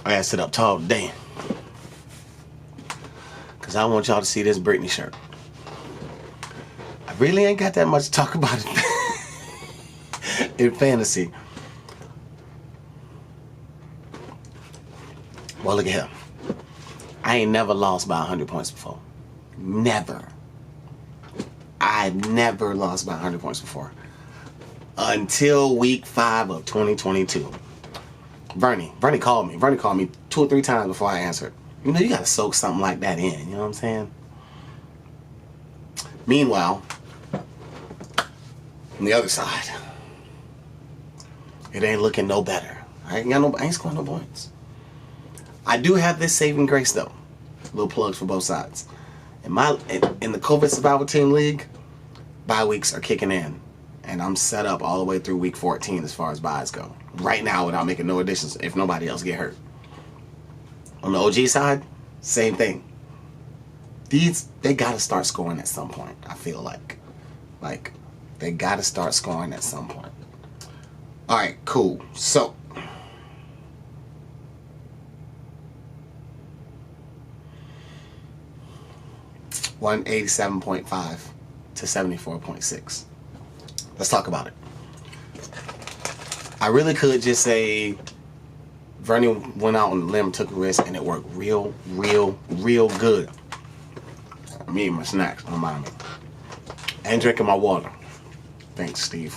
I gotta sit up tall today. Because I want y'all to see this Britney shirt. I really ain't got that much to talk about in fantasy. Well, look at here. I ain't never lost by 100 points before. Never. I never lost by 100 points before. Until week 5 of 2022. Bernie called me. Bernie called me 2 or 3 times before I answered. You know, you gotta soak something like that in. You know what I'm saying? Meanwhile, on the other side, it ain't looking no better. I ain't scoring no points. I do have this saving grace though. Little plugs for both sides. In the COVID Survival Team League, bye weeks are kicking in. And I'm set up all the way through week 14 as far as buys go. Right now without making no additions if nobody else get hurt. On the OG side, same thing. They gotta start scoring at some point, I feel like. Like, they gotta start scoring at some point. Alright, cool. So 187.5 to 74.6. Let's talk about it. I really could just say Vernie went out on a limb, took a risk, and it worked real good. I'm eating my snacks, don't mind me. And drinking my water. Thanks, Steve.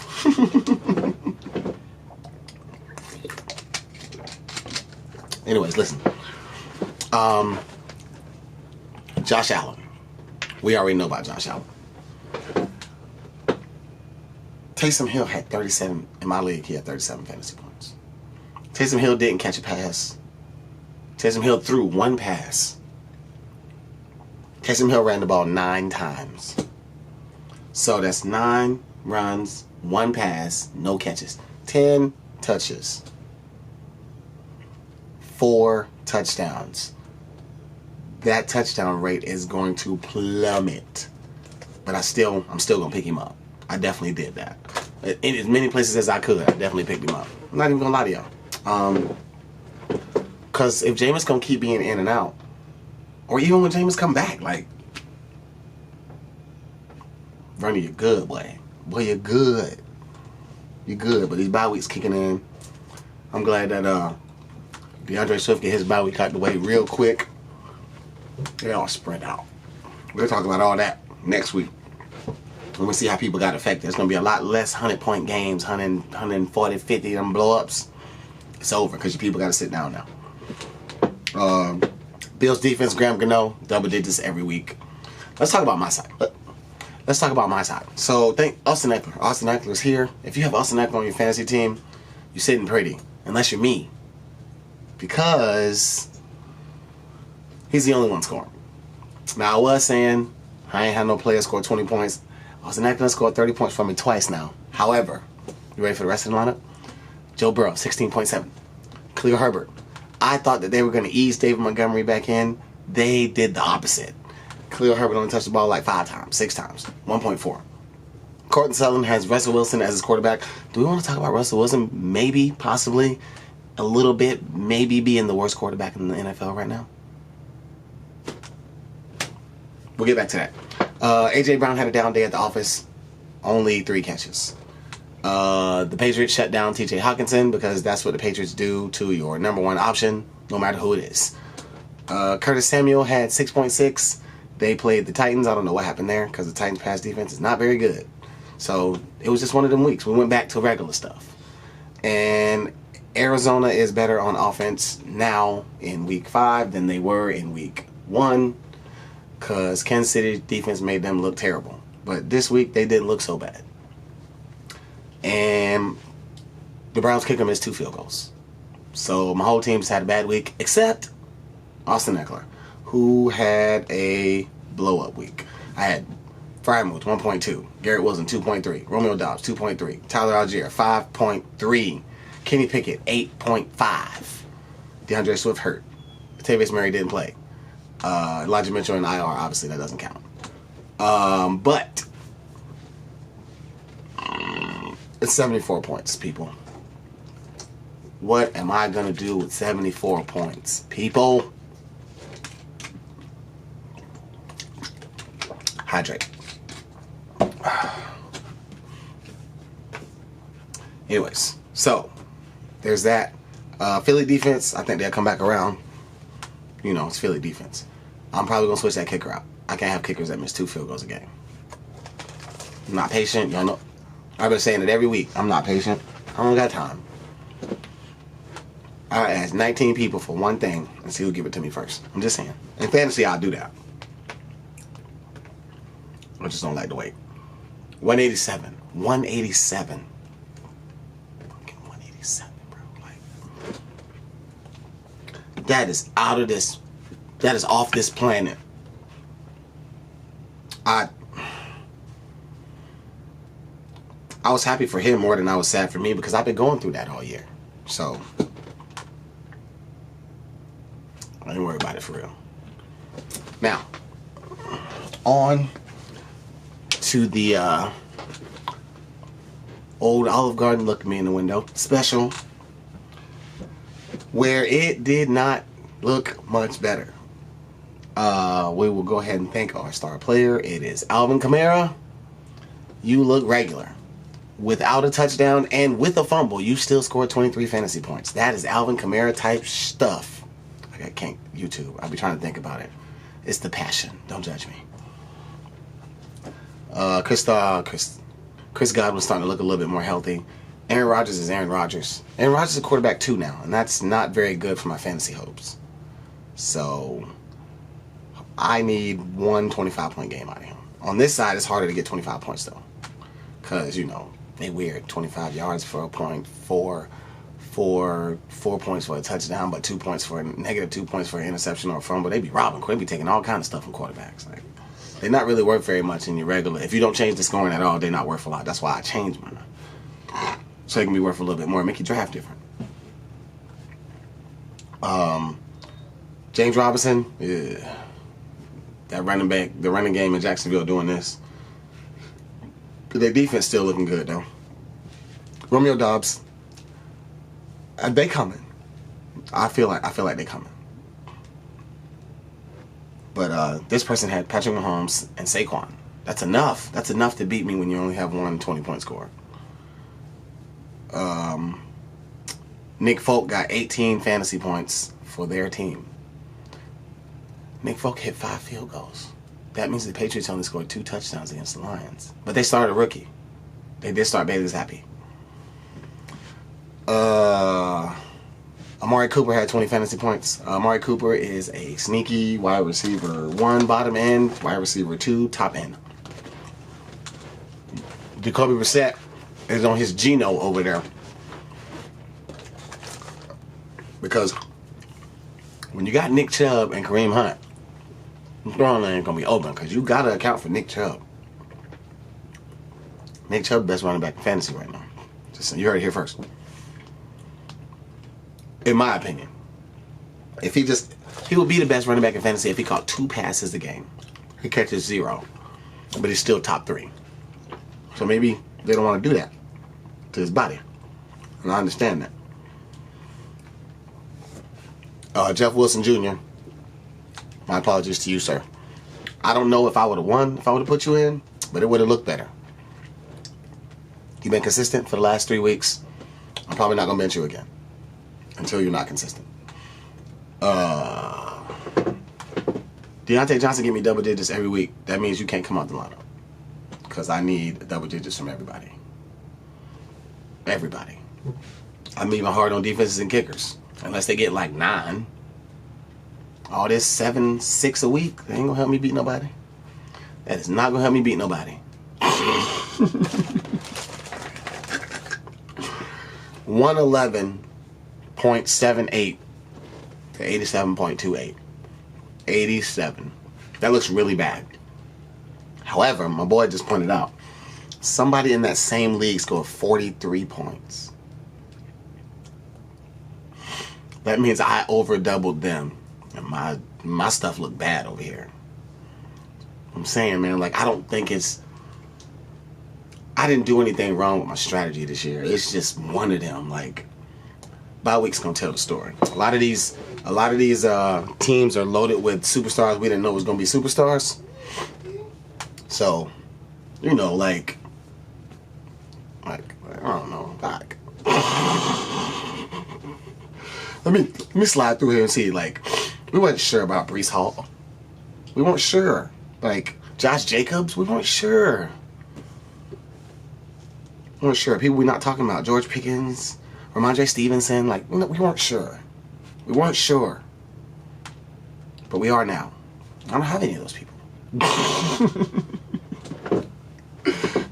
Anyways, listen. Josh Allen. We already know about Josh Allen. Taysom Hill had 37 in my league. He had 37 fantasy points. Taysom Hill didn't catch a pass. Taysom Hill threw 1 pass. Taysom Hill ran the ball 9 times. So that's 9 runs, 1 pass, no catches. 10 touches. 4 touchdowns. That touchdown rate is going to plummet. But I'm still gonna pick him up. I definitely did that. In as many places as I could, I definitely picked him up. I'm not even gonna lie to y'all. Cause if Jameis gonna keep being in and out, or even when Jameis come back, like, Vernie, you're good, boy. Boy, you're good. You're good, but these bye weeks kicking in. I'm glad that DeAndre Swift get his bye week out the way real quick. They all spread out. We'll talk about all that next week. When we see how people got affected. It's going to be a lot less 100-point games, 140, 50, them blow-ups. It's over because your people got to sit down now. Bills defense, Graham Gano, double digits every week. Let's talk about my side. Let's talk about my side. So, thank Austin Ekeler. Austin Ekeler's here. If you have Austin Ekeler on your fantasy team, you're sitting pretty. Unless you're me. Because he's the only one scoring. Now, I was saying I ain't had no player score 20 points. Austin Ekeler scored 30 points for me twice now. However, you ready for the rest of the lineup? Joe Burrow, 16.7. Khalil Herbert. I thought that they were going to ease David Montgomery back in. They did the opposite. Khalil Herbert only touched the ball like 5 times, 6 times, 1.4. Cortland Sutton has Russell Wilson as his quarterback. Do we want to talk about Russell Wilson? Maybe, possibly, a little bit, maybe being the worst quarterback in the NFL right now. We'll get back to that. A.J. Brown had a down day at the office. Only 3 catches. The Patriots shut down T.J. Hockenson because that's what the Patriots do to your number 1 option, no matter who it is. Curtis Samuel had 6.6. They played the Titans. I don't know what happened there because the Titans' pass defense is not very good. So it was just one of them weeks. We went back to regular stuff. And Arizona is better on offense now in week 5 than they were in week 1. Because Kansas City defense made them look terrible. But this week, they didn't look so bad. And the Browns kicker missed 2 field goals. So my whole team's had a bad week, except Austin Ekeler, who had a blow-up week. I had Freiermuth, 1.2. Garrett Wilson, 2.3. Romeo Doubs, 2.3. Tyler Algier, 5.3. Kenny Pickett, 8.5. DeAndre Swift hurt. Latavius Murray didn't play. Elijah Mitchell and IR, obviously that doesn't count. But it's 74 points, people. What am I going to do with 74 points? People, hydrate. Anyways, so there's that. Philly defense, I think they'll come back around. You know, it's Philly defense. I'm probably going to switch that kicker out. I can't have kickers that miss 2 field goals a game. I'm not patient. Y'all know. I've been saying it every week. I'm not patient. I don't got time. I ask 19 people for one thing and see who'll give it to me first. I'm just saying. In fantasy, I'll do that. I just don't like to wait. 187. 187. Fucking 187, bro. Like, that is out of this. That is off this planet. I was happy for him more than I was sad for me because I've been going through that all year. So I ain't worried about it for real. Now, on to the old Olive Garden look at me in the window special, where it did not look much better. We will go ahead and thank our star player. It is Alvin Kamara. You look regular. Without a touchdown and with a fumble, you still scored 23 fantasy points. That is Alvin Kamara type stuff. I can't YouTube. I'll be trying to think about it. It's the passion. Don't judge me. Chris Godwin's starting to look a little bit more healthy. Aaron Rodgers is Aaron Rodgers. Aaron Rodgers is a quarterback 2 now, and that's not very good for my fantasy hopes. So I need one 25-point game out of him. On this side, it's harder to get 25 points though, because you know they weird 25 yards for a point, 4 points for a touchdown, but 2 points for negative 2 points for an interception or a fumble. They be robbing. They be taking all kinds of stuff from quarterbacks. Like, they're not really worth very much in your regular. If you don't change the scoring at all, they're not worth a lot. That's why I changed mine, so they can be worth a little bit more and make your draft different. James Robinson, yeah. That running back, the running game in Jacksonville doing this. Their defense still looking good though. Romeo Doubs, they coming. I feel like they coming. But this person had Patrick Mahomes and Saquon. That's enough. That's enough to beat me when you only have one 20-point score. Nick Folk got 18 fantasy points for their team. Nick Folk hit 5 field goals. That means the Patriots only scored 2 touchdowns against the Lions. But they started a rookie. They did start Bailey Zappi. Amari Cooper had 20 fantasy points. Amari Cooper is a sneaky wide receiver 1 bottom end, wide receiver 2 top end. Jacoby Brissett is on his Geno over there. Because when you got Nick Chubb and Kareem Hunt, the throwing lane ain't going to be open because you got to account for Nick Chubb. Nick Chubb, best running back in fantasy right now. Just, you heard it here first. In my opinion. He would be the best running back in fantasy if he caught 2 passes a game. He catches 0. But he's still top 3. So maybe they don't want to do that to his body. And I understand that. Jeff Wilson Jr., my apologies to you, sir. I don't know if I would have won if I would have put you in, but it would have looked better. You've been consistent for the last 3 weeks. I'm probably not going to bench you again until you're not consistent. Deontay Johnson give me double digits every week. That means you can't come out the lineup because I need double digits from everybody. Everybody. I'm even hard on defenses and kickers. Unless they get like 9. All this 7, 6 a week, they ain't gonna help me beat nobody. That is not gonna help me beat nobody. 111.78 to 87.28. 87. That looks really bad. However, my boy just pointed out, somebody in that same league scored 43 points. That means I over doubled them. And my stuff looked bad over here. I'm saying, man, like, I didn't do anything wrong with my strategy this year. It's just one of them, like, bye week's gonna tell the story. A lot of these teams are loaded with superstars we didn't know was gonna be superstars. So, you know, like I don't know, like let me slide through here and see. Like, we weren't sure about Breece Hall. We weren't sure. Like Josh Jacobs, we weren't sure. We weren't sure. People we're not talking about, George Pickens, Ramondre Stevenson, like we weren't sure. We weren't sure. But we are now. I don't have any of those people.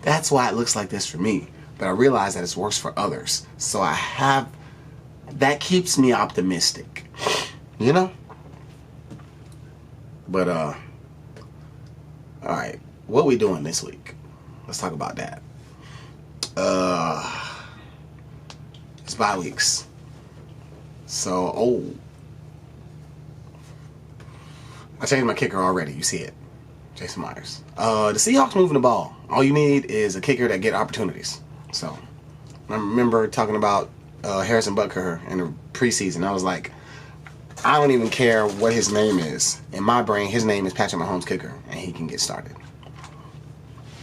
That's why it looks like this for me. But I realize that it's worse for others. So that keeps me optimistic. You know? But alright. What we doing this week? Let's talk about that. It's bye weeks. So, I changed my kicker already. You see it. Jason Myers. The Seahawks moving the ball. All you need is a kicker that get opportunities. So, I remember talking about Harrison Butker in the preseason. I was like, I don't even care what his name is. In my brain, his name is Patrick Mahomes kicker, and he can get started.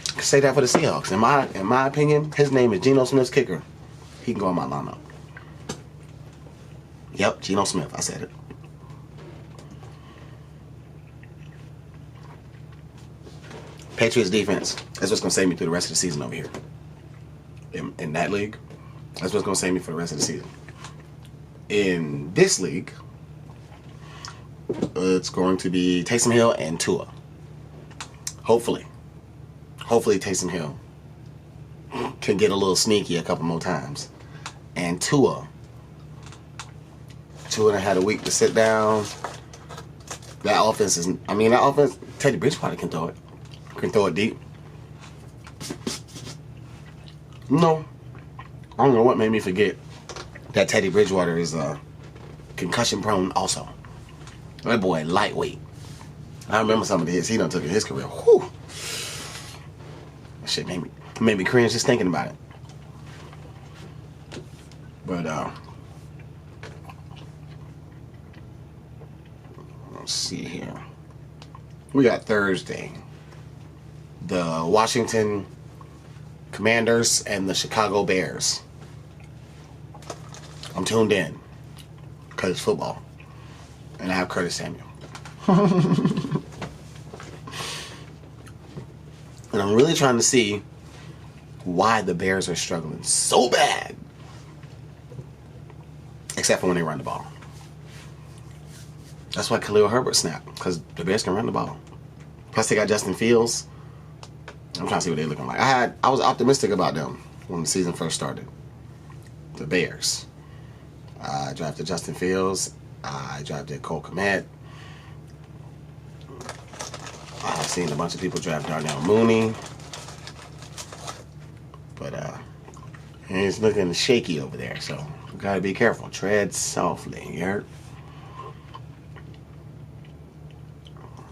I can say that for the Seahawks. In my opinion, his name is Geno Smith's kicker. He can go on my lineup. Yep, Geno Smith. I said it. Patriots defense. That's what's going to save me through the rest of the season over here. In that league, that's what's going to save me for the rest of the season. In this league, it's going to be Taysom Hill and Tua. Hopefully Taysom Hill can get a little sneaky a couple more times. And Tua done had a week to sit down. That offense, Teddy Bridgewater can throw it. Can throw it deep. No. I don't know what made me forget that Teddy Bridgewater is concussion prone also. That boy lightweight. I remember some of the hits he done took in his career. Whew. That shit made me cringe just thinking about it. But let's see here. We got Thursday. The Washington Commanders and the Chicago Bears. I'm tuned in because it's football. And I have Curtis Samuel. And I'm really trying to see why the Bears are struggling so bad. Except for when they run the ball. That's why Khalil Herbert snapped. Because the Bears can run the ball. Plus they got Justin Fields. I'm trying to see what they're looking like. I was optimistic about them when the season first started. The Bears. I drafted Justin Fields. I drafted Cole Kmet. I've seen a bunch of people draft Darnell Mooney. But it's looking shaky over there, so we gotta be careful. Tread softly, you heard?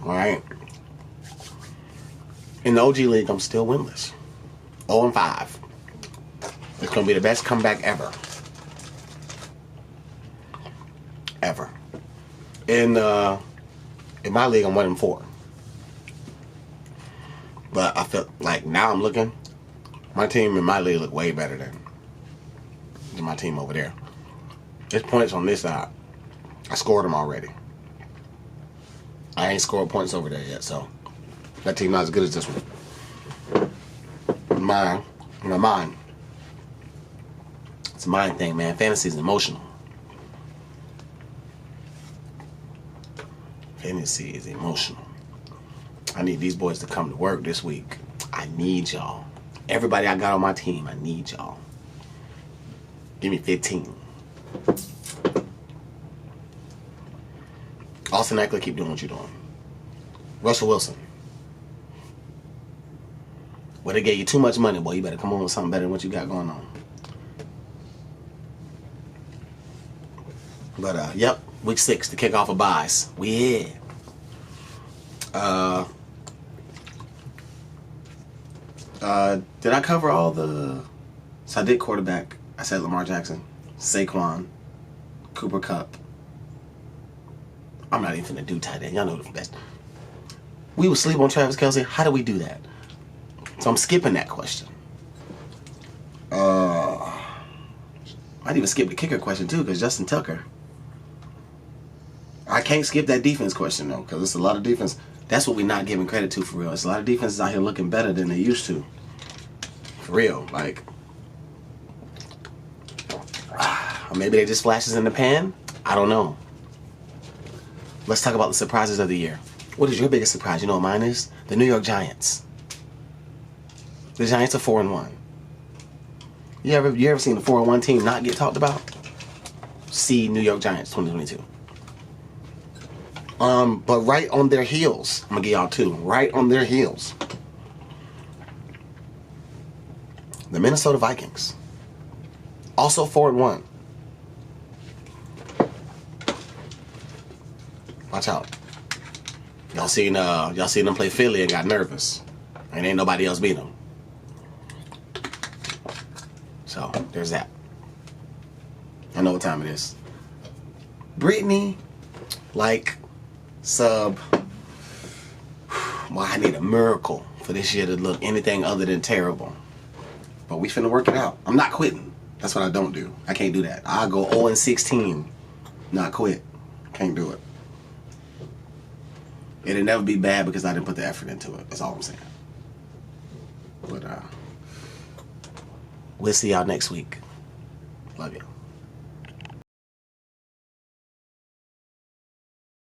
Alright. In the OG League, I'm still winless. 0-5. It's gonna be the best comeback ever. Ever. In my league, I'm 1-4. But I feel like now I'm looking, my team in my league look way better than my team over there. There's points on this side. I scored them already. I ain't scored points over there yet, so that team not as good as this one. Mine. It's a mind thing, man. Fantasy is emotional. Fantasy is emotional. I need these boys to come to work this week. I need y'all. Everybody I got on my team, I need y'all. Give me 15. Austin Eckler, keep doing what you're doing. Russell Wilson. Well, they gave you too much money, boy. You better come on with something better than what you got going on. But, yep. Week 6 to kick off of buys. We here. Did I cover all the... So I did quarterback. I said Lamar Jackson. Saquon. Cooper Kupp. I'm not even finna do tight end. Y'all know the best. We would sleep on Travis Kelce. How do we do that? So I'm skipping that question. Might even skip the kicker question too, because Justin Tucker. I can't skip that defense question though, because it's a lot of defense. That's what we're not giving credit to for real. It's a lot of defenses out here looking better than they used to. For real, like. Or maybe they just flashes in the pan. I don't know. Let's talk about the surprises of the year. What is your biggest surprise? You know what mine is? The New York Giants. The Giants are 4-1. You ever seen a 4-1 team not get talked about? See New York Giants 2022. But right on their heels, I'm gonna give y'all two. Right on their heels, the Minnesota Vikings. Also 4-1. Watch out. Y'all seen them play Philly and got nervous. And ain't nobody else beat them. So, there's that. I know what time it is. Brittany, like, sub. Well, I need a miracle for this year to look anything other than terrible. But we finna work it out. I'm not quitting. That's what I don't do. I can't do that. I'll go 0-16. Not quit. Can't do it. It'll never be bad because I didn't put the effort into it. That's all I'm saying. But we'll see y'all next week. Love you.